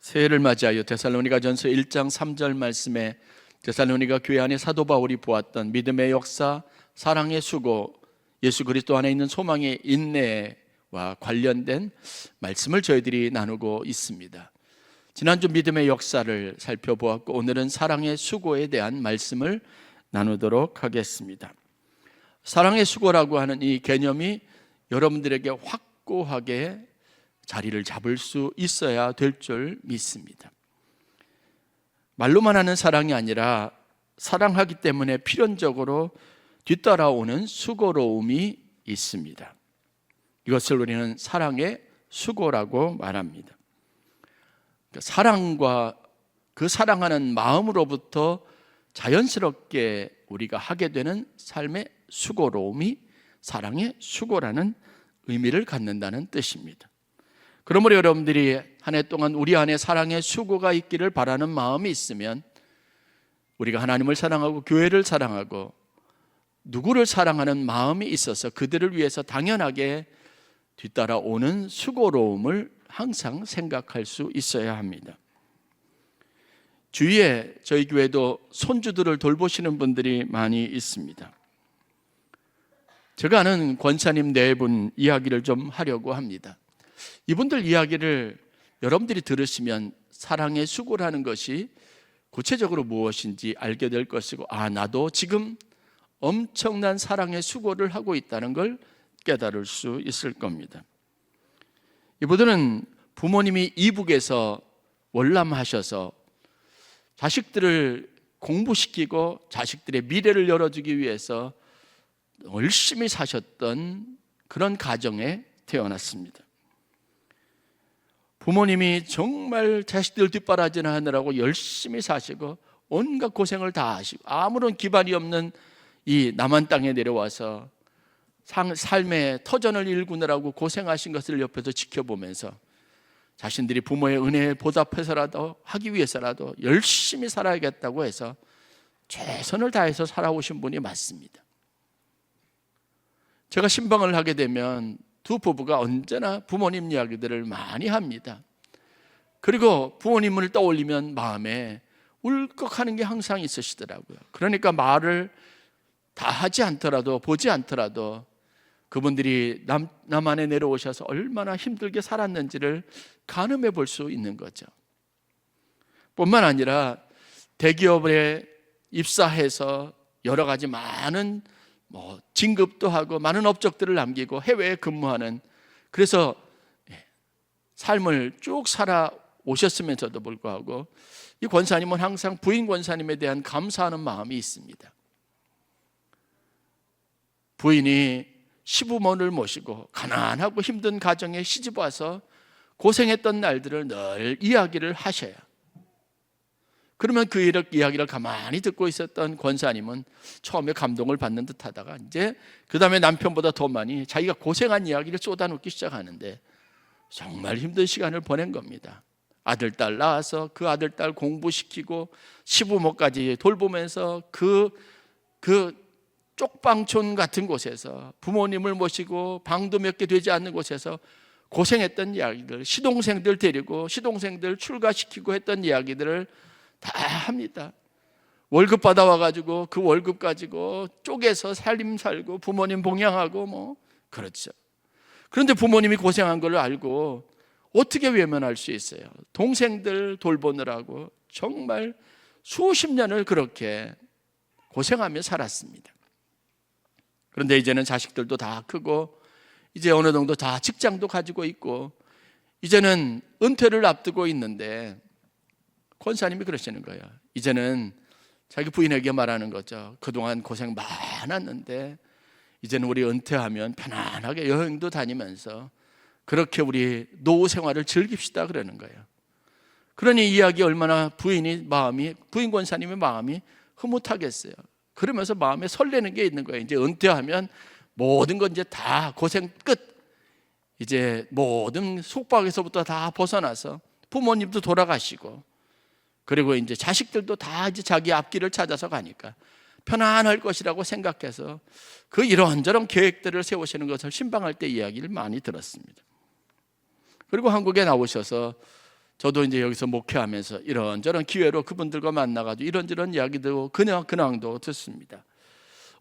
새해를 맞이하여 데살로니가전서 1장 3절 말씀에 데살로니가 교회 안에 사도 바울이 보았던 믿음의 역사, 사랑의 수고, 예수 그리스도 안에 있는 소망의 인내와 관련된 말씀을 저희들이 나누고 있습니다. 지난주 믿음의 역사를 살펴보았고 오늘은 사랑의 수고에 대한 말씀을 나누도록 하겠습니다. 사랑의 수고라고 하는 이 개념이 여러분들에게 확고하게 자리를 잡을 수 있어야 될 줄 믿습니다. 말로만 하는 사랑이 아니라 사랑하기 때문에 필연적으로 뒤따라오는 수고로움이 있습니다. 이것을 우리는 사랑의 수고라고 말합니다. 사랑과 그 사랑하는 마음으로부터 자연스럽게 우리가 하게 되는 삶의 수고로움이 사랑의 수고라는 의미를 갖는다는 뜻입니다. 그러므로 여러분들이 한 해 동안 우리 안에 사랑의 수고가 있기를 바라는 마음이 있으면 우리가 하나님을 사랑하고 교회를 사랑하고 누구를 사랑하는 마음이 있어서 그들을 위해서 당연하게 뒤따라오는 수고로움을 항상 생각할 수 있어야 합니다. 주위에 저희 교회도 손주들을 돌보시는 분들이 많이 있습니다. 제가 아는 권사님 네 분 이야기를 좀 하려고 합니다. 이분들 이야기를 여러분들이 들으시면 사랑의 수고라는 것이 구체적으로 무엇인지 알게 될 것이고, 나도 지금 엄청난 사랑의 수고를 하고 있다는 걸 깨달을 수 있을 겁니다. 이분들은 부모님이 이북에서 월남하셔서 자식들을 공부시키고 자식들의 미래를 열어주기 위해서 열심히 사셨던 그런 가정에 태어났습니다. 부모님이 정말 자식들 뒷바라지나 하느라고 열심히 사시고 온갖 고생을 다 하시고 아무런 기반이 없는 이 남한 땅에 내려와서 삶의 터전을 일구느라고 고생하신 것을 옆에서 지켜보면서 자신들이 부모의 은혜에 보답해서라도 하기 위해서라도 열심히 살아야겠다고 해서 최선을 다해서 살아오신 분이 맞습니다. 제가 신방을 하게 되면 두 부부가 언제나 부모님 이야기들을 많이 합니다. 그리고 부모님을 떠올리면 마음에 울컥하는 게 항상 있으시더라고요. 그러니까 말을 다 하지 않더라도 보지 않더라도 그분들이 남한에 내려오셔서 얼마나 힘들게 살았는지를 가늠해 볼 수 있는 거죠. 뿐만 아니라 대기업에 입사해서 여러 가지 많은 진급도 하고 많은 업적들을 남기고 해외에 근무하는, 그래서 삶을 쭉 살아오셨으면서도 불구하고 이 권사님은 항상 부인 권사님에 대한 감사하는 마음이 있습니다. 부인이 시부모를 모시고 가난하고 힘든 가정에 시집와서 고생했던 날들을 늘 이야기를 하셔요. 그러면 그 이야기를 가만히 듣고 있었던 권사님은 처음에 감동을 받는 듯 하다가 이제 그 다음에 남편보다 더 많이 자기가 고생한 이야기를 쏟아놓기 시작하는데 정말 힘든 시간을 보낸 겁니다. 아들, 딸 낳아서 그 아들, 딸 공부시키고 시부모까지 돌보면서 그 쪽방촌 같은 곳에서 부모님을 모시고 방도 몇 개 되지 않는 곳에서 고생했던 이야기들, 시동생들 데리고 시동생들 출가시키고 했던 이야기들을 다 합니다. 월급 받아와가지고 그 월급 가지고 쪼개서 살림 살고 부모님 봉양하고 그렇죠. 그런데 부모님이 고생한 걸 알고 어떻게 외면할 수 있어요? 동생들 돌보느라고 정말 수십 년을 그렇게 고생하며 살았습니다. 그런데 이제는 자식들도 다 크고 이제 어느 정도 다 직장도 가지고 있고 이제는 은퇴를 앞두고 있는데 권사님이 그러시는 거예요. 이제는 자기 부인에게 말하는 거죠. 그동안 고생 많았는데 이제는 우리 은퇴하면 편안하게 여행도 다니면서 그렇게 우리 노후 생활을 즐깁시다 그러는 거예요. 그러니 이야기 얼마나 부인 권사님의 마음이 흐뭇하겠어요. 그러면서 마음에 설레는 게 있는 거예요. 이제 은퇴하면 모든 건 이제 다 고생 끝, 이제 모든 속박에서부터 다 벗어나서 부모님도 돌아가시고 그리고 이제 자식들도 다 이제 자기 앞길을 찾아서 가니까 편안할 것이라고 생각해서 그 이런저런 계획들을 세우시는 것을 신방할 때 이야기를 많이 들었습니다. 그리고 한국에 나오셔서 저도 이제 여기서 목회하면서 이런저런 기회로 그분들과 만나가지고 이런저런 이야기도 근황도 듣습니다.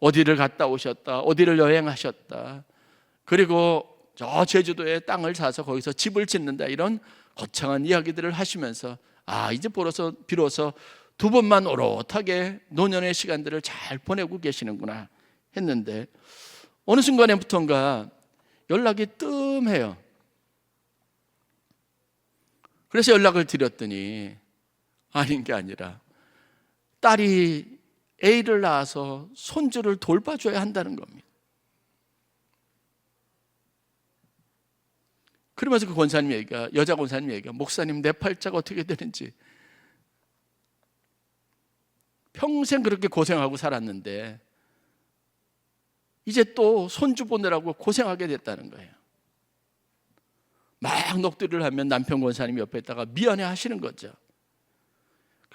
어디를 갔다 오셨다, 어디를 여행하셨다, 그리고 저 제주도에 땅을 사서 거기서 집을 짓는다, 이런 거창한 이야기들을 하시면서 이제 비로소 두 번만 오롯하게 노년의 시간들을 잘 보내고 계시는구나 했는데, 어느 순간에부터인가 연락이 뜸해요. 그래서 연락을 드렸더니 아닌 게 아니라 딸이 A를 낳아서 손주를 돌봐줘야 한다는 겁니다. 그러면서 그 권사님 얘기가, 여자 권사님 얘기가, 목사님 내 팔자가 어떻게 되는지, 평생 그렇게 고생하고 살았는데 이제 또 손주 보느라고 고생하게 됐다는 거예요. 막 녹두를 하면 남편 권사님이 옆에 있다가 미안해 하시는 거죠.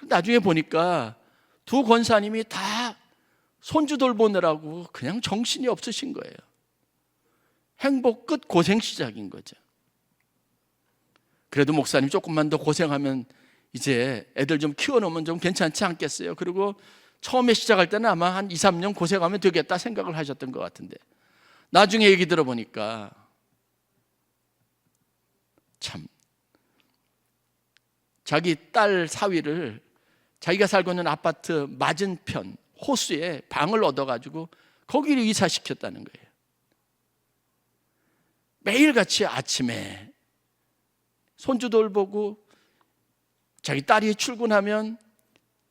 나중에 보니까 두 권사님이 다 손주 돌보느라고 그냥 정신이 없으신 거예요. 행복 끝, 고생 시작인 거죠. 그래도 목사님 조금만 더 고생하면 이제 애들 좀 키워놓으면 좀 괜찮지 않겠어요? 그리고 처음에 시작할 때는 아마 한 2, 3년 고생하면 되겠다 생각을 하셨던 것 같은데, 나중에 얘기 들어보니까 참, 자기 딸 사위를 자기가 살고 있는 아파트 맞은편 호수에 방을 얻어가지고 거기를 이사시켰다는 거예요. 매일같이 아침에 손주 돌보고, 자기 딸이 출근하면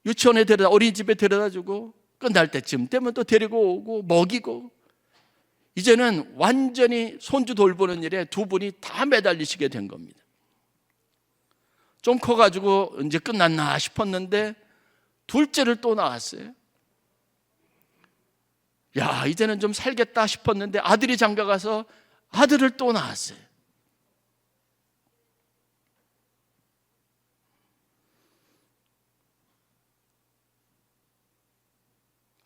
유치원에 어린이집에 데려다주고, 끝날 때쯤 되면 또 데리고 오고 먹이고, 이제는 완전히 손주 돌보는 일에 두 분이 다 매달리시게 된 겁니다. 좀 커가지고 이제 끝났나 싶었는데 둘째를 또 낳았어요. 이제는 좀 살겠다 싶었는데 아들이 장가가서 아들을 또 낳았어요.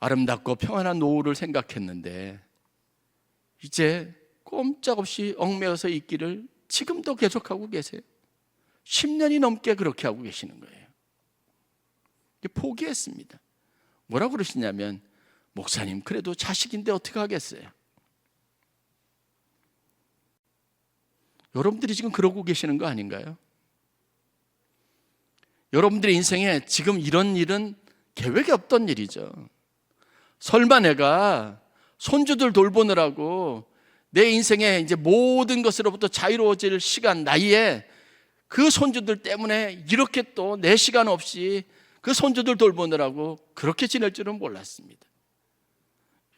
아름답고 평안한 노후를 생각했는데 이제 꼼짝없이 얽매여서 있기를 지금도 계속하고 계세요. 10년이 넘게 그렇게 하고 계시는 거예요. 포기했습니다. 뭐라고 그러시냐면, 목사님 그래도 자식인데 어떻게 하겠어요? 여러분들이 지금 그러고 계시는 거 아닌가요? 여러분들의 인생에 지금 이런 일은 계획이 없던 일이죠. 설마 내가 손주들 돌보느라고 내 인생에 이제 모든 것으로부터 자유로워질 시간, 나이에 그 손주들 때문에 이렇게 또 내 시간 없이 그 손주들 돌보느라고 그렇게 지낼 줄은 몰랐습니다.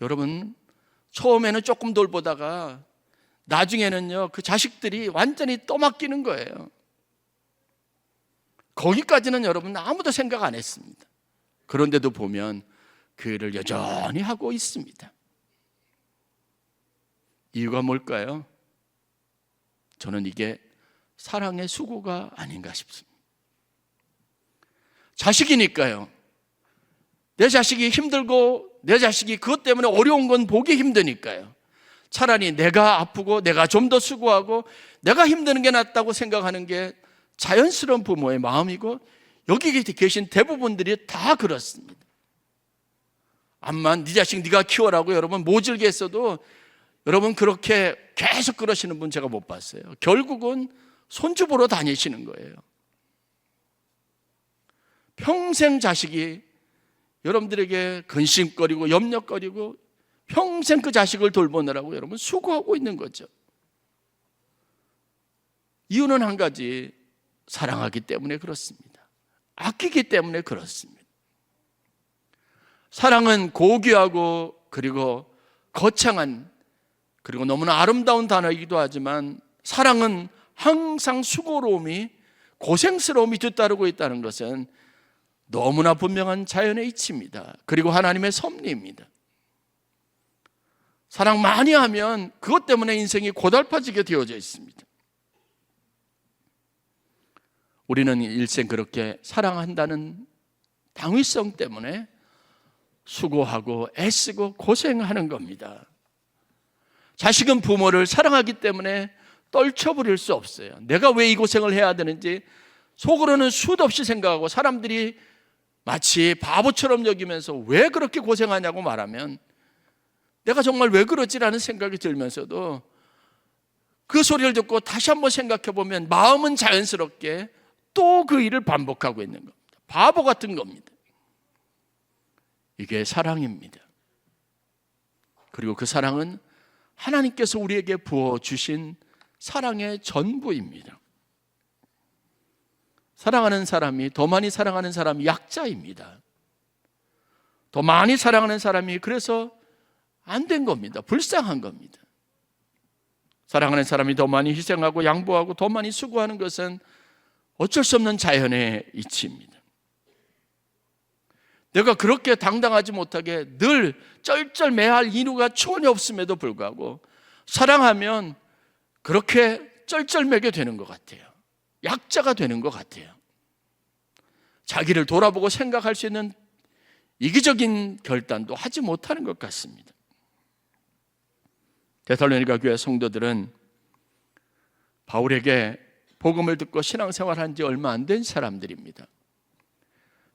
여러분, 처음에는 조금 돌보다가 나중에는요, 그 자식들이 완전히 떠맡기는 거예요. 거기까지는 여러분 아무도 생각 안 했습니다. 그런데도 보면 그 일을 여전히 하고 있습니다. 이유가 뭘까요? 저는 이게 사랑의 수고가 아닌가 싶습니다. 자식이니까요. 내 자식이 힘들고 내 자식이 그것 때문에 어려운 건 보기 힘드니까요. 차라리 내가 아프고 내가 좀 더 수고하고 내가 힘드는 게 낫다고 생각하는 게 자연스러운 부모의 마음이고, 여기 계신 대부분들이 다 그렇습니다. 암만 네 자식 네가 키워라고 여러분 모질게 했어도 여러분 그렇게 계속 그러시는 분 제가 못 봤어요. 결국은 손주 보러 다니시는 거예요. 평생 자식이 여러분들에게 근심거리고 염려거리고 평생 그 자식을 돌보느라고 여러분 수고하고 있는 거죠. 이유는 한 가지, 사랑하기 때문에 그렇습니다. 아끼기 때문에 그렇습니다. 사랑은 고귀하고 그리고 거창한, 그리고 너무나 아름다운 단어이기도 하지만, 사랑은 항상 수고로움이, 고생스러움이 뒤따르고 있다는 것은 너무나 분명한 자연의 이치입니다. 그리고 하나님의 섭리입니다. 사랑 많이 하면 그것 때문에 인생이 고달파지게 되어져 있습니다. 우리는 일생 그렇게 사랑한다는 당위성 때문에 수고하고 애쓰고 고생하는 겁니다. 자식은 부모를 사랑하기 때문에 떨쳐버릴 수 없어요. 내가 왜 이 고생을 해야 되는지 속으로는 수도 없이 생각하고 사람들이 마치 바보처럼 여기면서 왜 그렇게 고생하냐고 말하면 내가 정말 왜 그러지라는 생각이 들면서도 그 소리를 듣고 다시 한번 생각해 보면 마음은 자연스럽게 또 그 일을 반복하고 있는 겁니다. 바보 같은 겁니다. 이게 사랑입니다. 그리고 그 사랑은 하나님께서 우리에게 부어주신 사랑의 전부입니다. 사랑하는 사람이, 더 많이 사랑하는 사람이 약자입니다. 더 많이 사랑하는 사람이 그래서 안 된 겁니다. 불쌍한 겁니다. 사랑하는 사람이 더 많이 희생하고 양보하고 더 많이 수고하는 것은 어쩔 수 없는 자연의 이치입니다. 내가 그렇게 당당하지 못하게 늘 쩔쩔매할 이유가 전혀 없음에도 불구하고 사랑하면 그렇게 쩔쩔매게 되는 것 같아요. 약자가 되는 것 같아요. 자기를 돌아보고 생각할 수 있는 이기적인 결단도 하지 못하는 것 같습니다. 데살로니가 교회 성도들은 바울에게 복음을 듣고 신앙생활한 지 얼마 안 된 사람들입니다.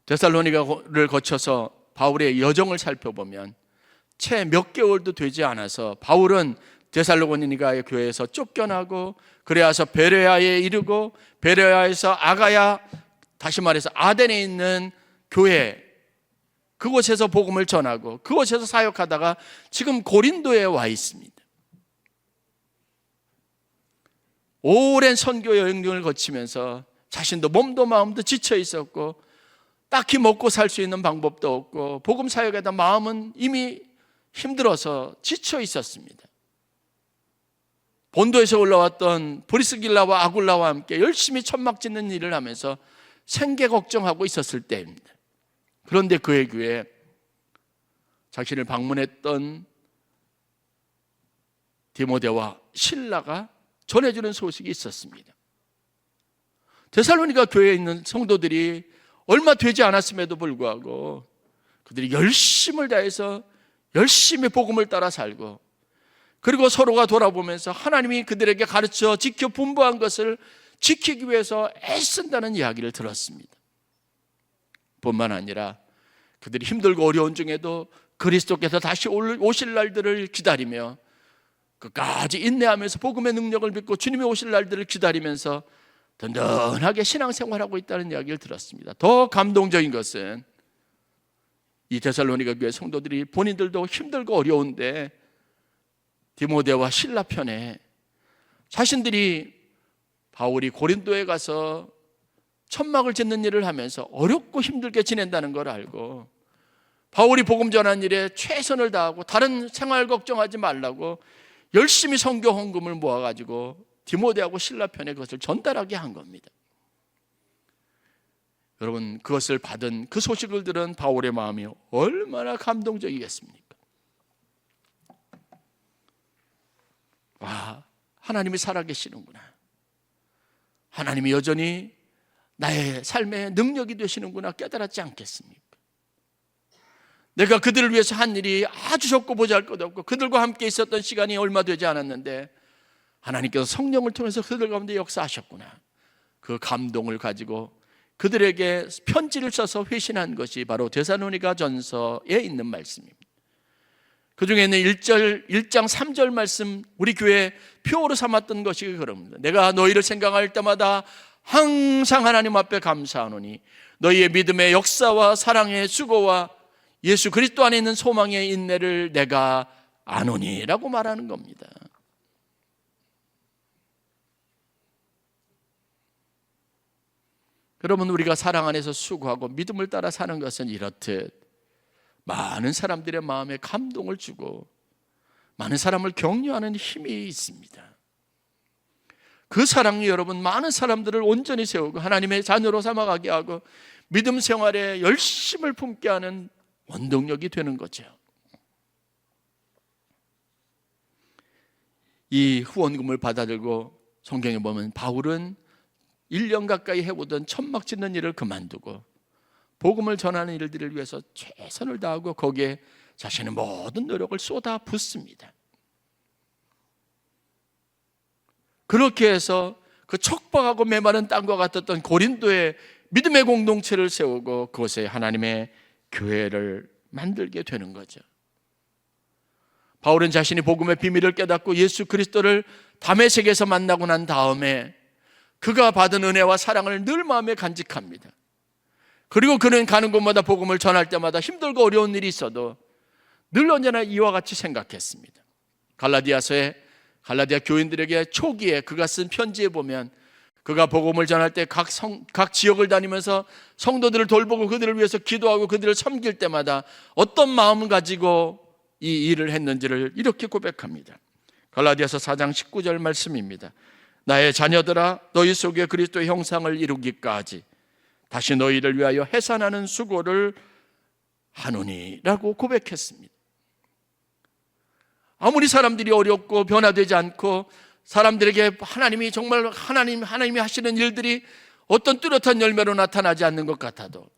데살로니가를 거쳐서 바울의 여정을 살펴보면 채 몇 개월도 되지 않아서 바울은 데살로니가의 교회에서 쫓겨나고 그래서 베레아에 이르고 베레아에서 아가야, 다시 말해서 아덴에 있는 교회, 그곳에서 복음을 전하고 그곳에서 사역하다가 지금 고린도에 와 있습니다. 오랜 선교 여행을 거치면서 자신도 몸도 마음도 지쳐 있었고 딱히 먹고 살 수 있는 방법도 없고 복음 사역에다 마음은 이미 힘들어서 지쳐 있었습니다. 본도에서 올라왔던 브리스길라와 아굴라와 함께 열심히 천막 짓는 일을 하면서 생계 걱정하고 있었을 때입니다. 그런데 그의 귀에 자신을 방문했던 디모데와 실라가 전해주는 소식이 있었습니다. 데살로니가 교회에 있는 성도들이 얼마 되지 않았음에도 불구하고 그들이 열심을 다해서 열심히 복음을 따라 살고 그리고 서로가 돌아보면서 하나님이 그들에게 가르쳐 지켜 분부한 것을 지키기 위해서 애쓴다는 이야기를 들었습니다. 뿐만 아니라 그들이 힘들고 어려운 중에도 그리스도께서 다시 오실 날들을 기다리며 끝까지 인내하면서 복음의 능력을 믿고 주님이 오실 날들을 기다리면서 든든하게 신앙생활하고 있다는 이야기를 들었습니다. 더 감동적인 것은 이 데살로니가 교회 성도들이 본인들도 힘들고 어려운데 디모데와 실라 편에 자신들이 바울이 고린도에 가서 천막을 짓는 일을 하면서 어렵고 힘들게 지낸다는 걸 알고 바울이 복음 전하는 일에 최선을 다하고 다른 생활 걱정하지 말라고 열심히 선교 헌금을 모아가지고 디모데하고 실라 편에 그것을 전달하게 한 겁니다. 여러분, 그것을 받은 그 소식을 들은 바울의 마음이 얼마나 감동적이겠습니까? 와, 하나님이 살아계시는구나. 하나님이 여전히 나의 삶의 능력이 되시는구나 깨달았지 않겠습니까? 내가 그들을 위해서 한 일이 아주 적고 보잘것없고 그들과 함께 있었던 시간이 얼마 되지 않았는데 하나님께서 성령을 통해서 그들 가운데 역사하셨구나. 그 감동을 가지고 그들에게 편지를 써서 회신한 것이 바로 데살로니가 전서에 있는 말씀입니다. 그 중에는 1장 3절 말씀, 우리 교회 표어로 삼았던 것이 그럽니다. 내가 너희를 생각할 때마다 항상 하나님 앞에 감사하노니 너희의 믿음의 역사와 사랑의 수고와 예수 그리스도 안에 있는 소망의 인내를 내가 아노니 라고 말하는 겁니다. 여러분, 우리가 사랑 안에서 수고하고 믿음을 따라 사는 것은 이렇듯 많은 사람들의 마음에 감동을 주고 많은 사람을 격려하는 힘이 있습니다. 그 사랑이 여러분 많은 사람들을 온전히 세우고 하나님의 자녀로 삼아가게 하고 믿음 생활에 열심을 품게 하는 원동력이 되는 거죠. 이 후원금을 받아들고 성경에 보면 바울은 1년 가까이 해오던 천막 짓는 일을 그만두고 복음을 전하는 일들을 위해서 최선을 다하고 거기에 자신의 모든 노력을 쏟아 붓습니다. 그렇게 해서 그 척박하고 메마른 땅과 같았던 고린도에 믿음의 공동체를 세우고 그곳에 하나님의 교회를 만들게 되는 거죠. 바울은 자신이 복음의 비밀을 깨닫고 예수 그리스도를 다메섹에서 만나고 난 다음에 그가 받은 은혜와 사랑을 늘 마음에 간직합니다. 그리고 그는 가는 곳마다 복음을 전할 때마다 힘들고 어려운 일이 있어도 늘 언제나 이와 같이 생각했습니다. 갈라디아 교인들에게 초기에 그가 쓴 편지에 보면 그가 복음을 전할 때 각 지역을 다니면서 성도들을 돌보고 그들을 위해서 기도하고 그들을 섬길 때마다 어떤 마음을 가지고 이 일을 했는지를 이렇게 고백합니다. 갈라디아서 4장 19절 말씀입니다. 나의 자녀들아, 너희 속에 그리스도의 형상을 이루기까지 다시 너희를 위하여 해산하는 수고를 하노니 라고 고백했습니다. 아무리 사람들이 어렵고 변화되지 않고 사람들에게 하나님이 정말 하나님이 하시는 일들이 어떤 뚜렷한 열매로 나타나지 않는 것 같아도,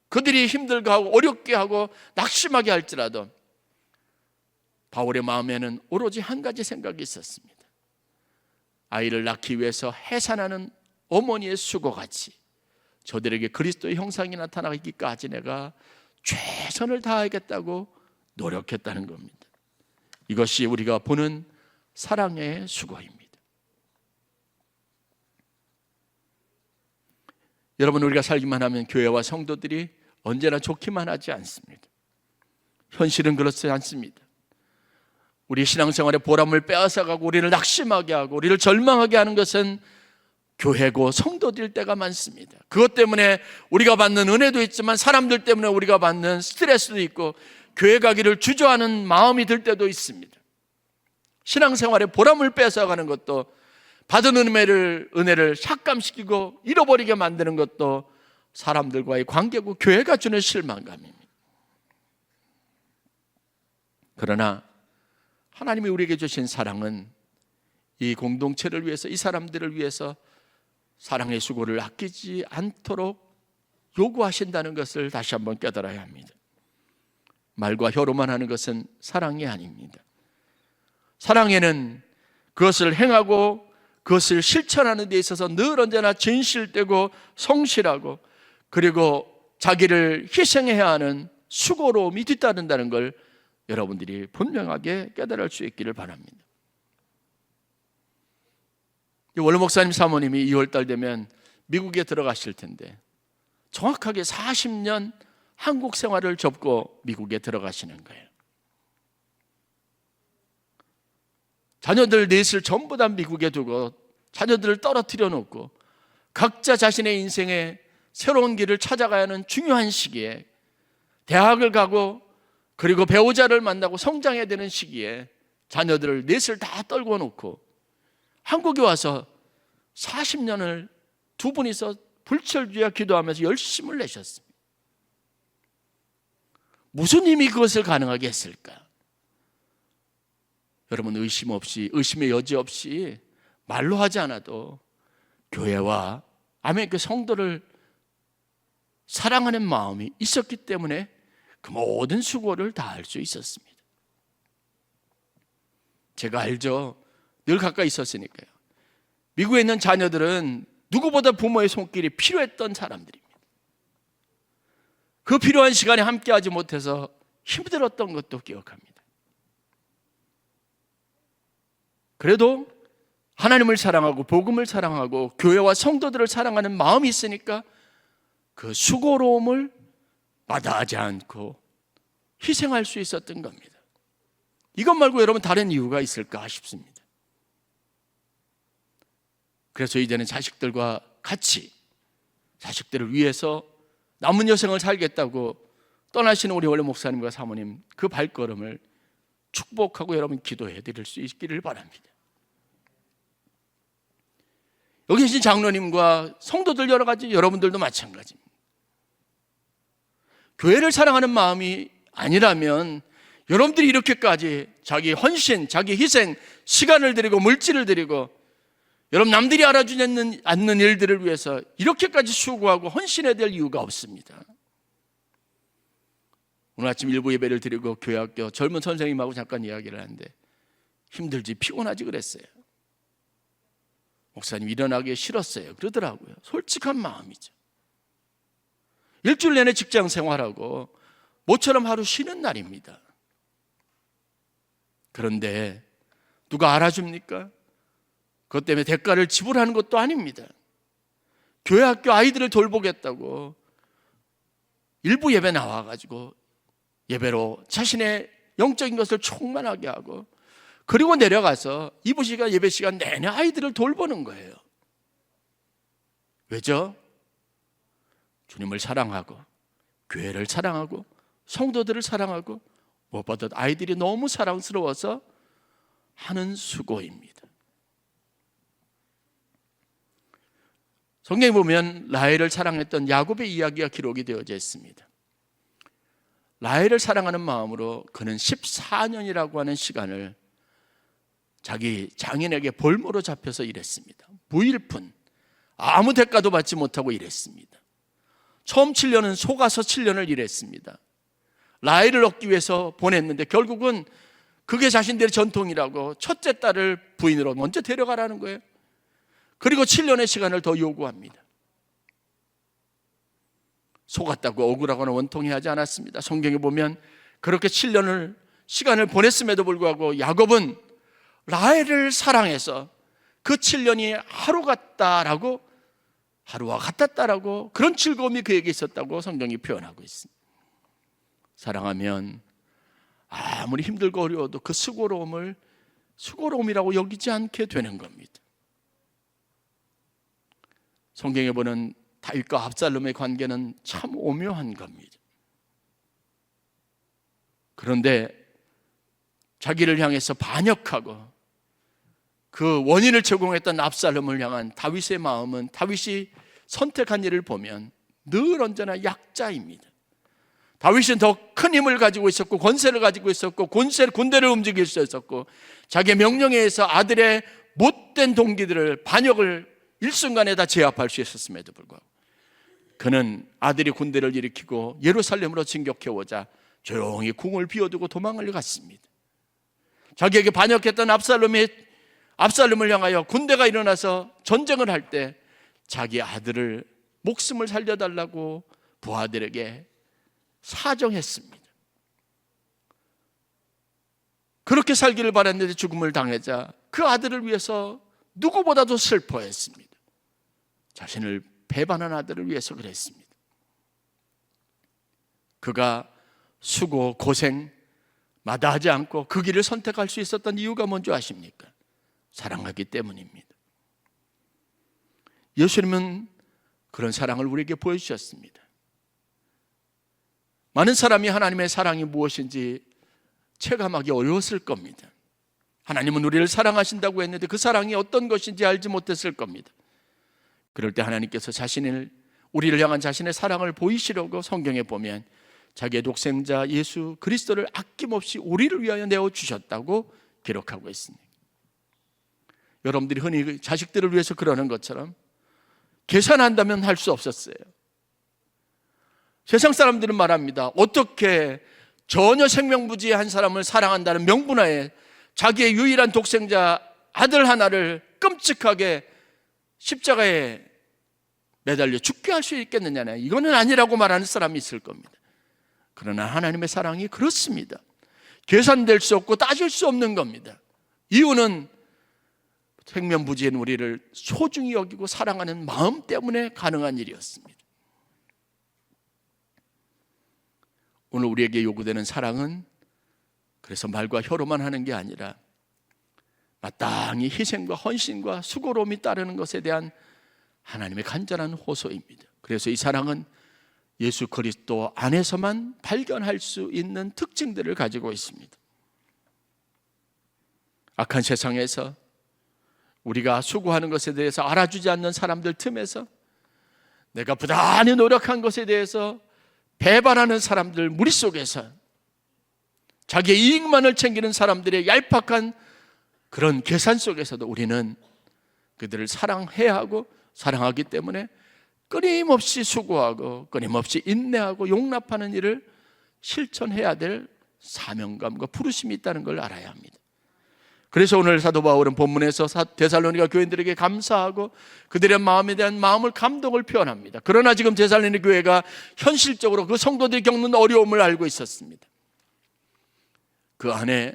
그들이 힘들게 하고 어렵게 하고 낙심하게 할지라도 바울의 마음에는 오로지 한 가지 생각이 있었습니다. 아이를 낳기 위해서 해산하는 어머니의 수고같이 저들에게 그리스도의 형상이 나타나기까지 내가 최선을 다하겠다고 노력했다는 겁니다. 이것이 우리가 보는 사랑의 수고입니다. 여러분, 우리가 살기만 하면 교회와 성도들이 언제나 좋기만 하지 않습니다. 현실은 그렇지 않습니다. 우리 신앙생활의 보람을 빼앗아가고 우리를 낙심하게 하고 우리를 절망하게 하는 것은 교회고 성도들 때가 많습니다. 그것 때문에 우리가 받는 은혜도 있지만 사람들 때문에 우리가 받는 스트레스도 있고 교회 가기를 주저하는 마음이 들 때도 있습니다. 신앙생활의 보람을 뺏어가는 것도, 받은 은혜를 삭감시키고 잃어버리게 만드는 것도 사람들과의 관계고 교회가 주는 실망감입니다. 그러나 하나님이 우리에게 주신 사랑은 이 공동체를 위해서, 이 사람들을 위해서 사랑의 수고를 아끼지 않도록 요구하신다는 것을 다시 한번 깨달아야 합니다. 말과 혀로만 하는 것은 사랑이 아닙니다. 사랑에는 그것을 행하고 그것을 실천하는 데 있어서 늘 언제나 진실되고 성실하고 그리고 자기를 희생해야 하는 수고로움이 뒤따른다는 걸 여러분들이 분명하게 깨달을 수 있기를 바랍니다. 원로 목사님 사모님이 2월달 되면 미국에 들어가실 텐데 정확하게 40년 한국 생활을 접고 미국에 들어가시는 거예요. 자녀들 넷을 전부 다 미국에 두고 자녀들을 떨어뜨려 놓고 각자 자신의 인생에 새로운 길을 찾아가야 하는 중요한 시기에, 대학을 가고 그리고 배우자를 만나고 성장해야 되는 시기에 자녀들을 넷을 다 떨궈 놓고 한국에 와서 40년을 두 분이서 불철주야 기도하면서 열심을 내셨습니다. 무슨 힘이 그것을 가능하게 했을까? 여러분, 의심의 여지 없이 말로 하지 않아도 교회와 그 성도를 사랑하는 마음이 있었기 때문에 그 모든 수고를 다 할 수 있었습니다. 제가 알죠. 늘 가까이 있었으니까요. 미국에 있는 자녀들은 누구보다 부모의 손길이 필요했던 사람들입니다. 그 필요한 시간에 함께하지 못해서 힘들었던 것도 기억합니다. 그래도 하나님을 사랑하고 복음을 사랑하고 교회와 성도들을 사랑하는 마음이 있으니까 그 수고로움을 마다하지 않고 희생할 수 있었던 겁니다. 이것 말고 여러분 다른 이유가 있을까 싶습니다. 그래서 이제는 자식들과 같이 자식들을 위해서 남은 여생을 살겠다고 떠나시는 우리 원로 목사님과 사모님, 그 발걸음을 축복하고 여러분 기도해 드릴 수 있기를 바랍니다. 여기 계신 장로님과 성도들 여러 가지, 여러분들도 마찬가지입니다. 교회를 사랑하는 마음이 아니라면 여러분들이 이렇게까지 자기 헌신, 자기 희생, 시간을 드리고 물질을 드리고 여러분 남들이 알아주지 않는 일들을 위해서 이렇게까지 수고하고 헌신해야 될 이유가 없습니다. 오늘 아침 일부 예배를 드리고 교회 학교 젊은 선생님하고 잠깐 이야기를 하는데 힘들지 피곤하지 그랬어요. 목사님 일어나기 싫었어요 그러더라고요. 솔직한 마음이죠. 일주일 내내 직장 생활하고 모처럼 하루 쉬는 날입니다. 그런데 누가 알아줍니까? 그것 때문에 대가를 지불하는 것도 아닙니다. 교회 학교 아이들을 돌보겠다고 일부 예배 나와가지고 예배로 자신의 영적인 것을 충만하게 하고, 그리고 내려가서 이부 시간 예배 시간 내내 아이들을 돌보는 거예요. 왜죠? 주님을 사랑하고 교회를 사랑하고 성도들을 사랑하고 무엇보다 아이들이 너무 사랑스러워서 하는 수고입니다. 성경에 보면 라헬을 사랑했던 야곱의 이야기가 기록이 되어져 있습니다. 라헬을 사랑하는 마음으로 그는 14년이라고 하는 시간을 자기 장인에게 볼모로 잡혀서 일했습니다. 무일푼, 아무 대가도 받지 못하고 일했습니다. 처음 7년은 속아서 7년을 일했습니다. 라헬을 얻기 위해서 보냈는데 결국은 그게 자신들의 전통이라고 첫째 딸을 부인으로 먼저 데려가라는 거예요. 그리고 7년의 시간을 더 요구합니다. 속았다고 억울하거나 원통해하지 않았습니다. 성경에 보면 그렇게 7년을 시간을 보냈음에도 불구하고 야곱은 라헬을 사랑해서 그 7년이 하루와 같았다라고 그런 즐거움이 그에게 있었다고 성경이 표현하고 있습니다. 사랑하면 아무리 힘들고 어려워도 그 수고로움을 수고로움이라고 여기지 않게 되는 겁니다. 성경에 보는 다윗과 압살롬의 관계는 참 오묘한 겁니다. 그런데 자기를 향해서 반역하고 그 원인을 제공했던 압살롬을 향한 다윗의 마음은, 다윗이 선택한 일을 보면 늘 언제나 약자입니다. 다윗은 더 큰 힘을 가지고 있었고 권세를 가지고 있었고 군대를 움직일 수 있었고 자기의 명령에 의해서 아들의 못된 동기들을 반역을 일순간에 다 제압할 수 있었음에도 불구하고 그는 아들이 군대를 일으키고 예루살렘으로 진격해오자 조용히 궁을 비워두고 도망을 갔습니다. 자기에게 반역했던 압살롬을 향하여 군대가 일어나서 전쟁을 할 때 자기 아들을 목숨을 살려달라고 부하들에게 사정했습니다. 그렇게 살기를 바랐는데 죽음을 당하자 그 아들을 위해서 누구보다도 슬퍼했습니다. 자신을 배반한 아들을 위해서 그랬습니다. 그가 수고 고생 마다하지 않고 그 길을 선택할 수 있었던 이유가 뭔지 아십니까? 사랑하기 때문입니다. 예수님은 그런 사랑을 우리에게 보여주셨습니다. 많은 사람이 하나님의 사랑이 무엇인지 체감하기 어려웠을 겁니다. 하나님은 우리를 사랑하신다고 했는데 그 사랑이 어떤 것인지 알지 못했을 겁니다. 그럴 때 하나님께서 우리를 향한 자신의 사랑을 보이시려고 성경에 보면 자기의 독생자 예수 그리스도를 아낌없이 우리를 위하여 내어주셨다고 기록하고 있습니다. 여러분들이 흔히 자식들을 위해서 그러는 것처럼 계산한다면 할 수 없었어요. 세상 사람들은 말합니다. 어떻게 전혀 생명부지한 사람을 사랑한다는 명분하에 자기의 유일한 독생자 아들 하나를 끔찍하게 십자가에 매달려 죽게 할 수 있겠느냐, 이거는 아니라고 말하는 사람이 있을 겁니다. 그러나 하나님의 사랑이 그렇습니다. 계산될 수 없고 따질 수 없는 겁니다. 이유는 생명부지인 우리를 소중히 여기고 사랑하는 마음 때문에 가능한 일이었습니다. 오늘 우리에게 요구되는 사랑은 그래서 말과 혀로만 하는 게 아니라 마땅히 희생과 헌신과 수고로움이 따르는 것에 대한 하나님의 간절한 호소입니다. 그래서 이 사랑은 예수 그리스도 안에서만 발견할 수 있는 특징들을 가지고 있습니다. 악한 세상에서 우리가 수고하는 것에 대해서 알아주지 않는 사람들 틈에서 내가 부단히 노력한 것에 대해서 배반하는 사람들 무리 속에서 자기의 이익만을 챙기는 사람들의 얄팍한 그런 계산 속에서도 우리는 그들을 사랑해야 하고 사랑하기 때문에 끊임없이 수고하고 끊임없이 인내하고 용납하는 일을 실천해야 될 사명감과 부르심이 있다는 걸 알아야 합니다. 그래서 오늘 사도 바울은 본문에서 데살로니가 교인들에게 감사하고 그들의 마음에 대한 감동을 표현합니다. 그러나 지금 데살로니 교회가 현실적으로 그 성도들이 겪는 어려움을 알고 있었습니다. 그 안에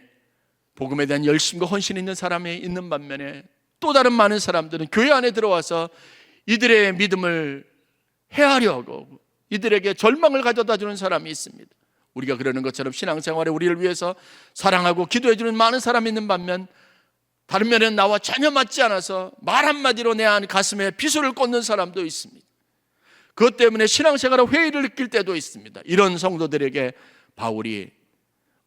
복음에 대한 열심과 헌신이 있는 사람이 있는 반면에 또 다른 많은 사람들은 교회 안에 들어와서 이들의 믿음을 해하려고 이들에게 절망을 가져다 주는 사람이 있습니다. 우리가 그러는 것처럼 신앙생활에 우리를 위해서 사랑하고 기도해 주는 많은 사람이 있는 반면 다른 면에는 나와 전혀 맞지 않아서 말 한마디로 내 안 가슴에 비수를 꽂는 사람도 있습니다. 그것 때문에 신앙생활에 회의를 느낄 때도 있습니다. 이런 성도들에게 바울이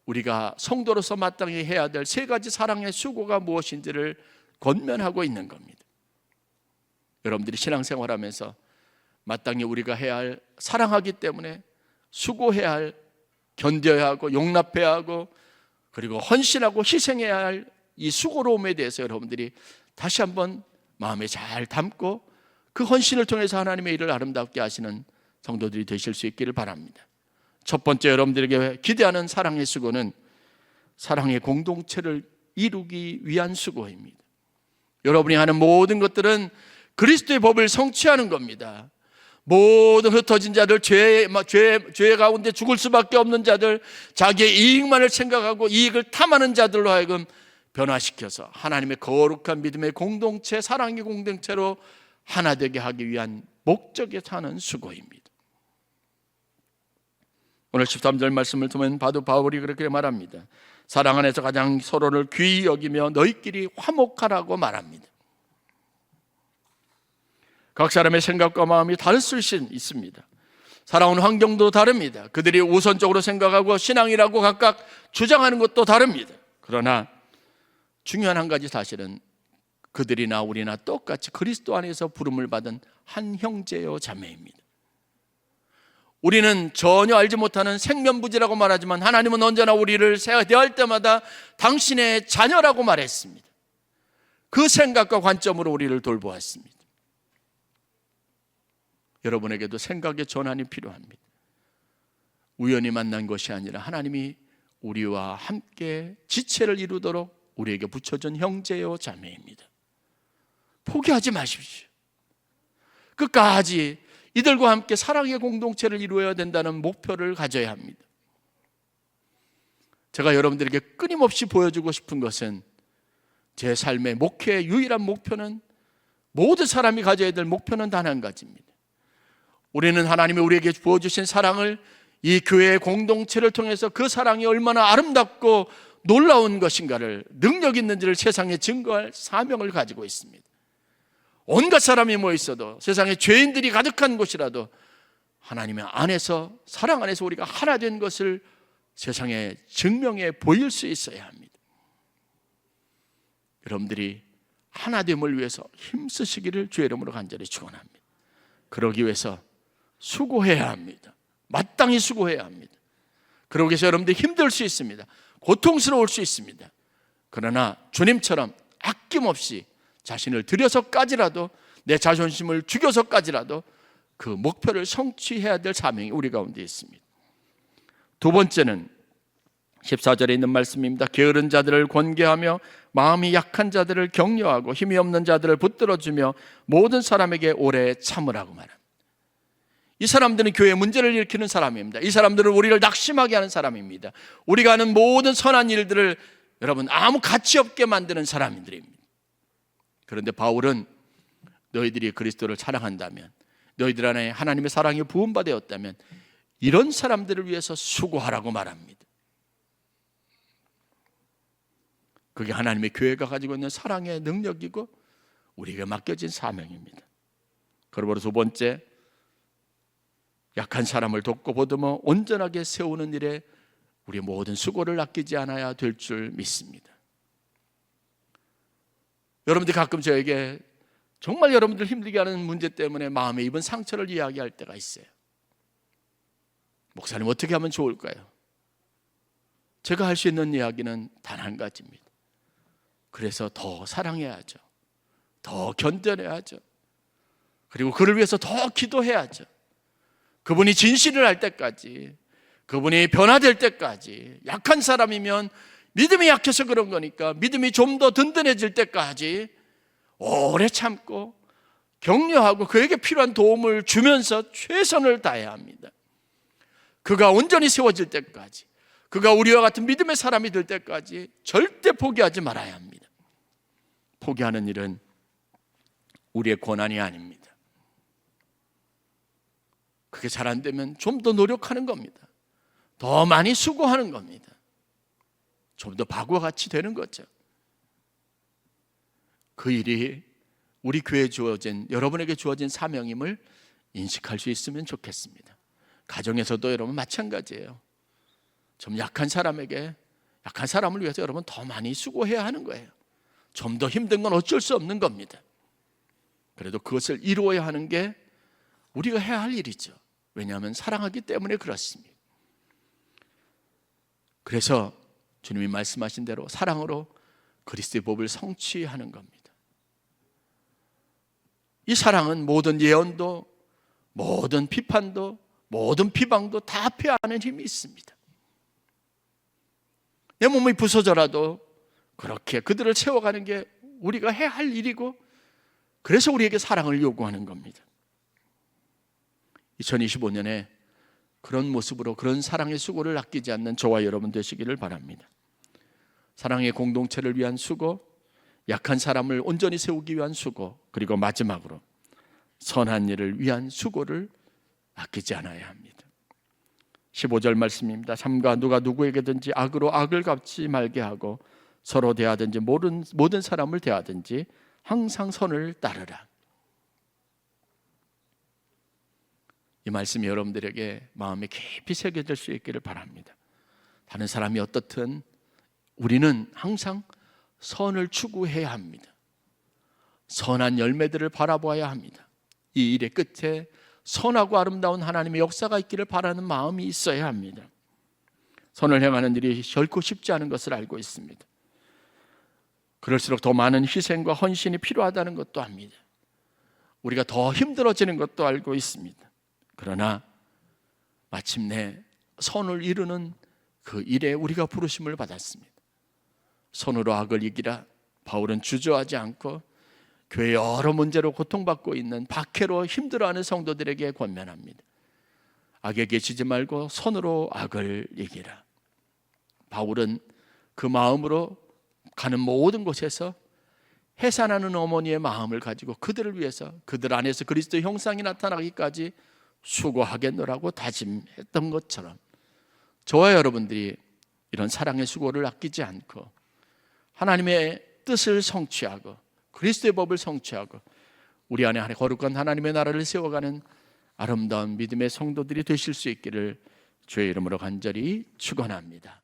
우리가 성도로서 마땅히 해야 될 세 가지 사랑의 수고가 무엇인지를 권면하고 있는 겁니다. 여러분들이 신앙생활하면서 마땅히 우리가 해야 할, 사랑하기 때문에 수고해야 할, 견뎌야 하고 용납해야 하고 그리고 헌신하고 희생해야 할 이 수고로움에 대해서 여러분들이 다시 한번 마음에 잘 담고 그 헌신을 통해서 하나님의 일을 아름답게 하시는 성도들이 되실 수 있기를 바랍니다. 첫 번째 여러분들에게 기대하는 사랑의 수고는 사랑의 공동체를 이루기 위한 수고입니다. 여러분이 하는 모든 것들은 그리스도의 법을 성취하는 겁니다. 모든 흩어진 자들, 죄 가운데 죽을 수밖에 없는 자들, 자기의 이익만을 생각하고 이익을 탐하는 자들로 하여금 변화시켜서 하나님의 거룩한 믿음의 공동체, 사랑의 공동체로 하나 되게 하기 위한 목적에 사는 수고입니다. 오늘 13절 말씀을 보면 봐도 바울이 그렇게 말합니다. 사랑 안에서 가장 서로를 귀히 여기며 너희끼리 화목하라고 말합니다. 각 사람의 생각과 마음이 다를 수 있습니다. 살아온 환경도 다릅니다. 그들이 우선적으로 생각하고 신앙이라고 각각 주장하는 것도 다릅니다. 그러나 중요한 한 가지 사실은 그들이나 우리나 똑같이 그리스도 안에서 부름을 받은 한 형제요 자매입니다. 우리는 전혀 알지 못하는 생면부지라고 말하지만 하나님은 언제나 우리를 대할 때마다 당신의 자녀라고 말했습니다. 그 생각과 관점으로 우리를 돌보았습니다. 여러분에게도 생각의 전환이 필요합니다. 우연히 만난 것이 아니라 하나님이 우리와 함께 지체를 이루도록 우리에게 붙여준 형제요 자매입니다. 포기하지 마십시오. 끝까지 이들과 함께 사랑의 공동체를 이루어야 된다는 목표를 가져야 합니다. 제가 여러분들에게 끊임없이 보여주고 싶은 것은 제 삶의 목회의 유일한 목표는, 모든 사람이 가져야 될 목표는 단 한 가지입니다. 우리는 하나님이 우리에게 부어주신 사랑을 이 교회의 공동체를 통해서 그 사랑이 얼마나 아름답고 놀라운 것인가를, 능력 있는지를 세상에 증거할 사명을 가지고 있습니다. 온갖 사람이 모여 있어도, 세상에 죄인들이 가득한 곳이라도 하나님의 안에서, 사랑 안에서 우리가 하나 된 것을 세상에 증명해 보일 수 있어야 합니다. 여러분들이 하나됨을 위해서 힘쓰시기를 주의 이름으로 간절히 축원합니다. 그러기 위해서 수고해야 합니다. 마땅히 수고해야 합니다. 그러기 위해서 여러분들이 힘들 수 있습니다. 고통스러울 수 있습니다. 그러나 주님처럼 아낌없이 자신을 들여서까지라도, 내 자존심을 죽여서까지라도 그 목표를 성취해야 될 사명이 우리 가운데 있습니다. 두 번째는 14절에 있는 말씀입니다. 게으른 자들을 권계하며 마음이 약한 자들을 격려하고 힘이 없는 자들을 붙들어주며 모든 사람에게 오래 참으라고 말합니다. 이 사람들은 교회에 문제를 일으키는 사람입니다. 이 사람들은 우리를 낙심하게 하는 사람입니다. 우리가 하는 모든 선한 일들을 여러분 아무 가치 없게 만드는 사람들입니다. 그런데 바울은 너희들이 그리스도를 사랑한다면, 너희들 안에 하나님의 사랑이 부음받았다면 이런 사람들을 위해서 수고하라고 말합니다. 그게 하나님의 교회가 가지고 있는 사랑의 능력이고 우리에게 맡겨진 사명입니다. 그러므로 두 번째, 약한 사람을 돕고 보듬어 온전하게 세우는 일에 우리 모든 수고를 아끼지 않아야 될 줄 믿습니다. 여러분들이 가끔 저에게 정말 여러분들 힘들게 하는 문제 때문에 마음에 입은 상처를 이야기할 때가 있어요. 목사님, 어떻게 하면 좋을까요? 제가 할 수 있는 이야기는 단 한 가지입니다. 그래서 더 사랑해야죠. 더 견뎌내야죠. 그리고 그를 위해서 더 기도해야죠. 그분이 진실을 할 때까지, 그분이 변화될 때까지, 약한 사람이면 믿음이 약해서 그런 거니까 믿음이 좀 더 든든해질 때까지 오래 참고 격려하고 그에게 필요한 도움을 주면서 최선을 다해야 합니다. 그가 온전히 세워질 때까지, 그가 우리와 같은 믿음의 사람이 될 때까지 절대 포기하지 말아야 합니다. 포기하는 일은 우리의 권한이 아닙니다. 그게 잘 안 되면 좀 더 노력하는 겁니다. 더 많이 수고하는 겁니다. 좀 더 바보와 같이 되는 거죠. 그 일이 우리 교회에 주어진, 여러분에게 주어진 사명임을 인식할 수 있으면 좋겠습니다. 가정에서도 여러분 마찬가지예요. 좀 약한 사람에게, 약한 사람을 위해서 여러분 더 많이 수고해야 하는 거예요. 좀 더 힘든 건 어쩔 수 없는 겁니다. 그래도 그것을 이루어야 하는 게 우리가 해야 할 일이죠. 왜냐하면 사랑하기 때문에 그렇습니다. 그래서 주님이 말씀하신 대로 사랑으로 그리스도의 법을 성취하는 겁니다. 이 사랑은 모든 예언도, 모든 비판도, 모든 비방도 다 패하는 힘이 있습니다. 내 몸이 부서져라도 그렇게 그들을 세워가는 게 우리가 해야 할 일이고, 그래서 우리에게 사랑을 요구하는 겁니다. 2025년에 그런 모습으로, 그런 사랑의 수고를 아끼지 않는 저와 여러분 되시기를 바랍니다. 사랑의 공동체를 위한 수고, 약한 사람을 온전히 세우기 위한 수고, 그리고 마지막으로 선한 일을 위한 수고를 아끼지 않아야 합니다. 15절 말씀입니다. 삼가 누가 누구에게든지 악으로 악을 갚지 말게 하고 서로 대하든지 모든 사람을 대하든지 항상 선을 따르라. 이 말씀이 여러분들에게 마음에 깊이 새겨질 수 있기를 바랍니다. 다른 사람이 어떻든 우리는 항상 선을 추구해야 합니다. 선한 열매들을 바라보아야 합니다. 이 일의 끝에 선하고 아름다운 하나님의 역사가 있기를 바라는 마음이 있어야 합니다. 선을 행하는 일이 결코 쉽지 않은 것을 알고 있습니다. 그럴수록 더 많은 희생과 헌신이 필요하다는 것도 압니다. 우리가 더 힘들어지는 것도 알고 있습니다. 그러나 마침내 선을 이루는 그 일에 우리가 부르심을 받았습니다. 선으로 악을 이기라. 바울은 주저하지 않고 교회 여러 문제로 고통받고 있는 박해로 힘들어하는 성도들에게 권면합니다. 악에 계시지 말고 선으로 악을 이기라. 바울은 그 마음으로 가는 모든 곳에서 해산하는 어머니의 마음을 가지고 그들을 위해서, 그들 안에서 그리스도의 형상이 나타나기까지 수고하겠노라고 다짐했던 것처럼 저와 여러분들이 이런 사랑의 수고를 아끼지 않고 하나님의 뜻을 성취하고 그리스도의 법을 성취하고 우리 안에 거룩한 하나님의 나라를 세워가는 아름다운 믿음의 성도들이 되실 수 있기를 주의 이름으로 간절히 축원합니다.